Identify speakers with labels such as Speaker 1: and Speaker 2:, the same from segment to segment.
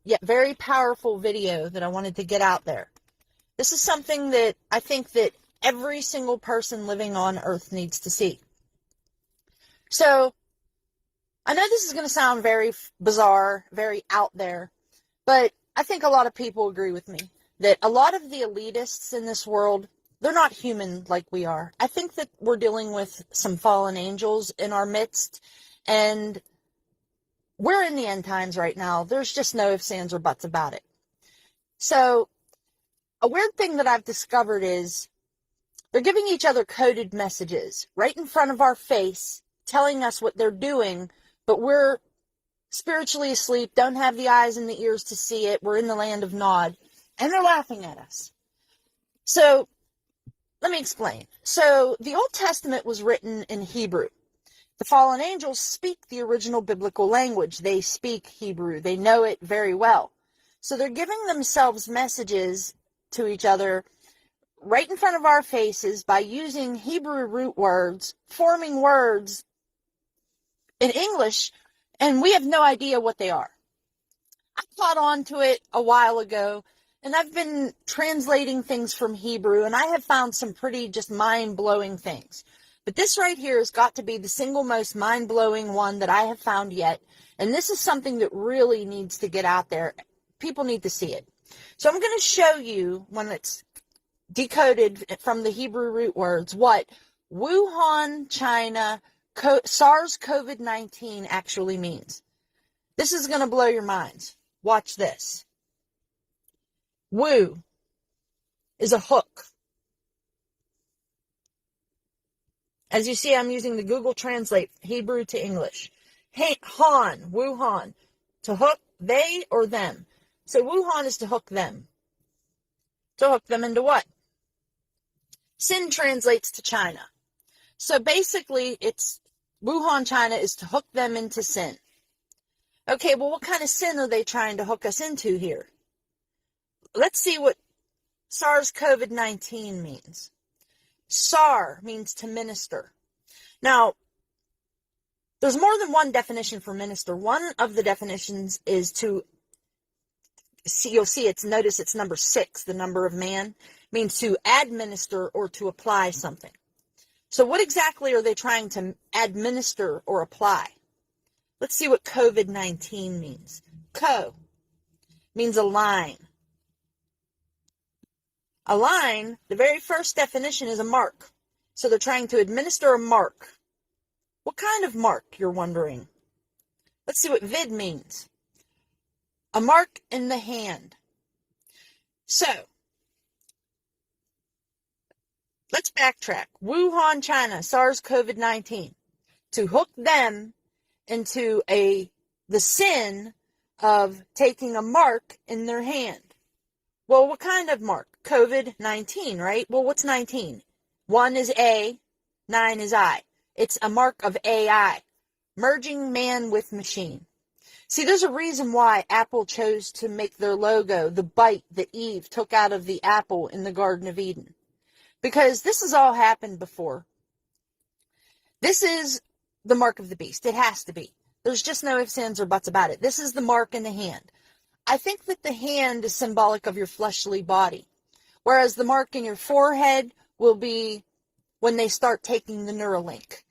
Speaker 1: yet very powerful video that I wanted to get out there. This is something that I think that every single person living on Earth needs to see. So, I know this is going to sound very bizarre, very out there, but I think a lot of people agree with me that a lot of the elitists in this world, they're not human like we are. I think that we're dealing with some fallen angels in our midst, and we're in the end times right now. There's just no ifs, ands, or buts about it. So, a weird thing that I've discovered is they're giving each other coded messages right in front of our face, telling us what they're doing, but we're spiritually asleep, don't have the eyes and the ears to see it. We're in the land of Nod, and they're laughing at us. So, let me explain. So, the Old Testament was written in Hebrew. The fallen angels speak the original biblical language. They speak Hebrew. They know it very well. So, they're giving themselves messages to each other right in front of our faces by using Hebrew root words, forming words in English, and we have no idea what they are. I caught on to it a while ago, and I've been translating things from Hebrew, and I have found some pretty just mind-blowing things. But this right here has got to be the single most mind-blowing one that I have found yet, and this is something that really needs to get out there. People need to see it. So I'm going to show you, when it's decoded from the Hebrew root words, what Wuhan, China, SARS-CoV-19 actually means. This is going to blow your minds. Watch this. Wu is a hook. As you see, I'm using the Google Translate Hebrew to English. Han, Wuhan, to hook they or them. So Wuhan is to hook them. To hook them into what? Sin translates to China. So basically, it's Wuhan, China is to hook them into sin. Okay, well, what kind of sin are they trying to hook us into here? Let's see what SARS-CoV-19 means. SAR means to minister. Now, there's more than one definition for minister. One of the definitions is to, you'll see notice it's number 6, the number of man, means to administer or to apply something. So what exactly are they trying to administer or apply? Let's see what COVID-19 means. Co means a line. A line, the very first definition is a mark. So they're trying to administer a mark. What kind of mark, you're wondering? Let's see what vid means. A mark in the hand. So, let's backtrack. Wuhan, China, SARS-CoV-19. To hook them into the sin of taking a mark in their hand. Well, what kind of mark? COVID-19, right? Well, what's 19? 1 is A, 9 is I. It's a mark of AI, merging man with machine. See, there's a reason why Apple chose to make their logo the bite that Eve took out of the apple in the Garden of Eden. Because this has all happened before. This is the mark of the beast. It has to be. There's just no ifs, ands, or buts about it. This is the mark in the hand. I think that the hand is symbolic of your fleshly body, whereas the mark in your forehead will be when they start taking the Neuralink.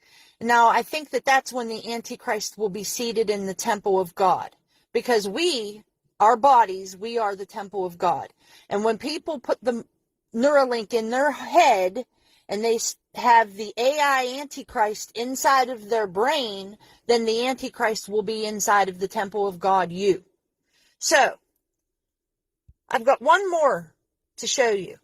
Speaker 1: Now, I think that that's when the Antichrist will be seated in the temple of God, because our bodies, we are the temple of God. And when people put the Neuralink in their head and they have the AI Antichrist inside of their brain, then the Antichrist will be inside of the temple of God, you. So, I've got one more to show you.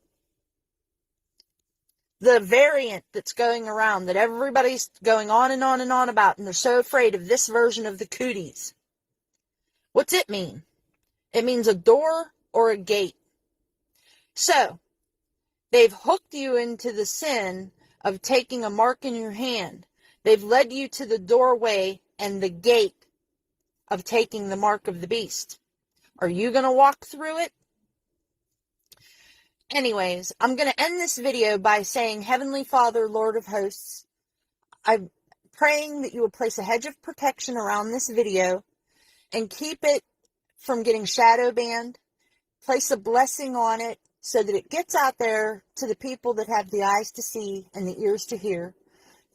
Speaker 1: The variant that's going around, that everybody's going on and on and on about, and they're so afraid of this version of the cooties. What's it mean? It means a door or a gate. So, they've hooked you into the sin of taking a mark in your hand. They've led you to the doorway and the gate of taking the mark of the beast. Are you going to walk through it? Anyways, I'm going to end this video by saying, Heavenly Father, Lord of hosts, I'm praying that you will place a hedge of protection around this video and keep it from getting shadow banned. Place a blessing on it so that it gets out there to the people that have the eyes to see and the ears to hear,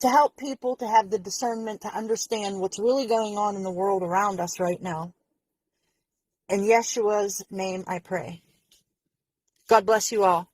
Speaker 1: to help people to have the discernment to understand what's really going on in the world around us right now. In Yeshua's name I pray. God bless you all.